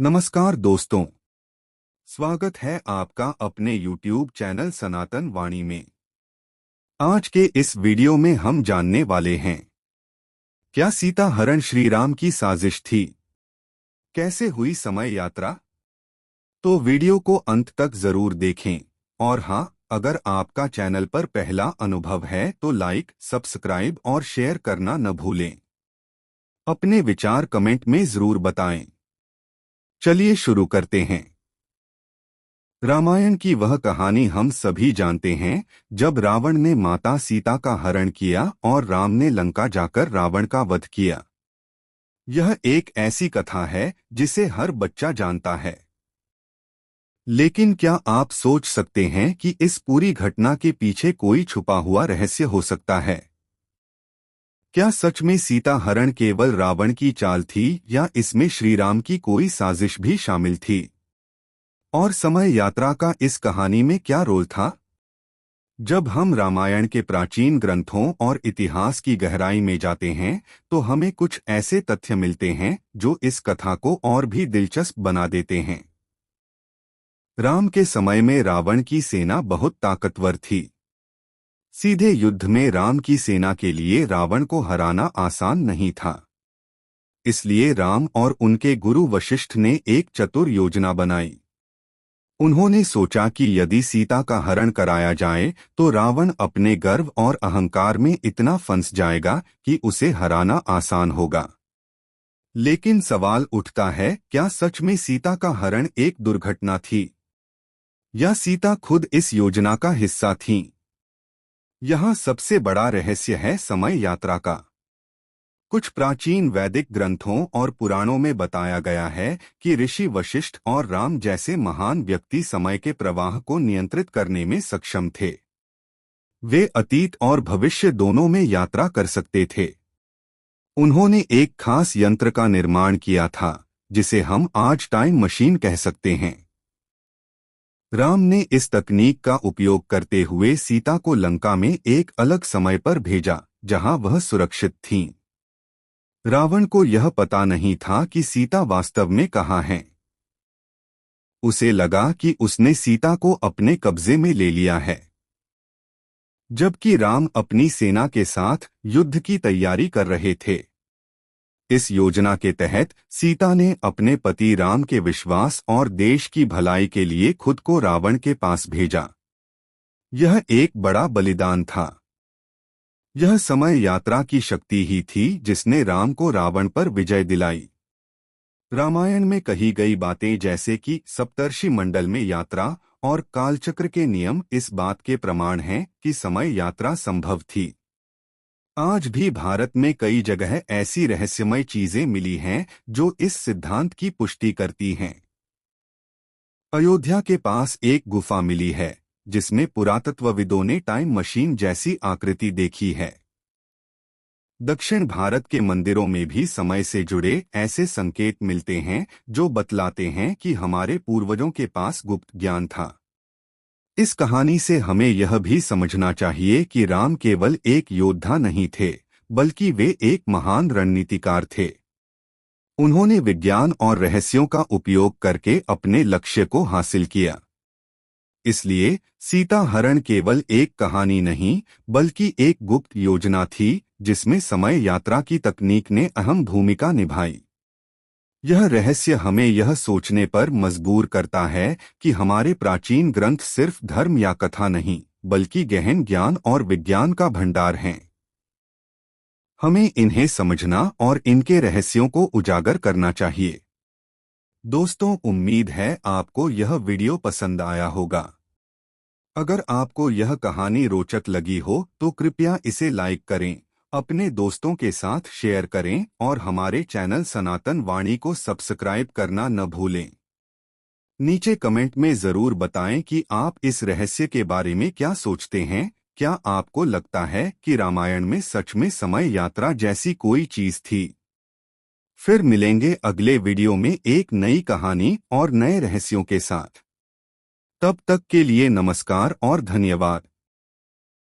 नमस्कार दोस्तों, स्वागत है आपका अपने YouTube चैनल सनातन वाणी में। आज के इस वीडियो में हम जानने वाले हैं, क्या सीता हरण श्री राम की साजिश थी? कैसे हुई समय यात्रा? तो वीडियो को अंत तक जरूर देखें। और हाँ, अगर आपका चैनल पर पहला अनुभव है तो लाइक, सब्सक्राइब और शेयर करना न भूलें। अपने विचार कमेंट में जरूर बताएं। चलिए शुरू करते हैं। रामायण की वह कहानी हम सभी जानते हैं, जब रावण ने माता सीता का हरण किया और राम ने लंका जाकर रावण का वध किया। यह एक ऐसी कथा है जिसे हर बच्चा जानता है। लेकिन क्या आप सोच सकते हैं कि इस पूरी घटना के पीछे कोई छुपा हुआ रहस्य हो सकता है? क्या सच में सीता हरण केवल रावण की चाल थी या इसमें श्री राम की कोई साजिश भी शामिल थी? और समय यात्रा का इस कहानी में क्या रोल था? जब हम रामायण के प्राचीन ग्रंथों और इतिहास की गहराई में जाते हैं तो हमें कुछ ऐसे तथ्य मिलते हैं जो इस कथा को और भी दिलचस्प बना देते हैं। राम के समय में रावण की सेना बहुत ताकतवर थी। सीधे युद्ध में राम की सेना के लिए रावण को हराना आसान नहीं था। इसलिए राम और उनके गुरु वशिष्ठ ने एक चतुर योजना बनाई। उन्होंने सोचा कि यदि सीता का हरण कराया जाए तो रावण अपने गर्व और अहंकार में इतना फंस जाएगा कि उसे हराना आसान होगा। लेकिन सवाल उठता है, क्या सच में सीता का हरण एक दुर्घटना थी या सीता खुद इस योजना का हिस्सा थीं? यहाँ सबसे बड़ा रहस्य है समय यात्रा का। कुछ प्राचीन वैदिक ग्रंथों और पुराणों में बताया गया है कि ऋषि वशिष्ठ और राम जैसे महान व्यक्ति समय के प्रवाह को नियंत्रित करने में सक्षम थे। वे अतीत और भविष्य दोनों में यात्रा कर सकते थे। उन्होंने एक खास यंत्र का निर्माण किया था जिसे हम आज टाइम मशीन कह सकते हैं। राम ने इस तकनीक का उपयोग करते हुए सीता को लंका में एक अलग समय पर भेजा जहां वह सुरक्षित थीं। रावण को यह पता नहीं था कि सीता वास्तव में कहाँ है। उसे लगा कि उसने सीता को अपने कब्जे में ले लिया है। जबकि राम अपनी सेना के साथ युद्ध की तैयारी कर रहे थे। इस योजना के तहत सीता ने अपने पति राम के विश्वास और देश की भलाई के लिए खुद को रावण के पास भेजा। यह एक बड़ा बलिदान था। यह समय यात्रा की शक्ति ही थी जिसने राम को रावण पर विजय दिलाई। रामायण में कही गई बातें जैसे कि सप्तर्षि मंडल में यात्रा और कालचक्र के नियम इस बात के प्रमाण हैं कि समय यात्रा संभव थी। आज भी भारत में कई जगह ऐसी रहस्यमय चीजें मिली हैं जो इस सिद्धांत की पुष्टि करती हैं। अयोध्या के पास एक गुफा मिली है जिसमें पुरातत्वविदों ने टाइम मशीन जैसी आकृति देखी है। दक्षिण भारत के मंदिरों में भी समय से जुड़े ऐसे संकेत मिलते हैं जो बतलाते हैं कि हमारे पूर्वजों के पास गुप्त ज्ञान था। इस कहानी से हमें यह भी समझना चाहिए कि राम केवल एक योद्धा नहीं थे, बल्कि वे एक महान रणनीतिकार थे। उन्होंने विज्ञान और रहस्यों का उपयोग करके अपने लक्ष्य को हासिल किया। इसलिए सीता हरण केवल एक कहानी नहीं, बल्कि एक गुप्त योजना थी जिसमें समय यात्रा की तकनीक ने अहम भूमिका निभाई। यह रहस्य हमें यह सोचने पर मजबूर करता है कि हमारे प्राचीन ग्रंथ सिर्फ धर्म या कथा नहीं, बल्कि गहन ज्ञान और विज्ञान का भंडार हैं। हमें इन्हें समझना और इनके रहस्यों को उजागर करना चाहिए। दोस्तों, उम्मीद है आपको यह वीडियो पसंद आया होगा। अगर आपको यह कहानी रोचक लगी हो तो कृपया इसे लाइक करें, अपने दोस्तों के साथ शेयर करें और हमारे चैनल सनातन वाणी को सब्सक्राइब करना न भूलें। नीचे कमेंट में जरूर बताएं कि आप इस रहस्य के बारे में क्या सोचते हैं। क्या आपको लगता है कि रामायण में सच में समय यात्रा जैसी कोई चीज थी? फिर मिलेंगे अगले वीडियो में एक नई कहानी और नए रहस्यों के साथ। तब तक के लिए नमस्कार और धन्यवाद।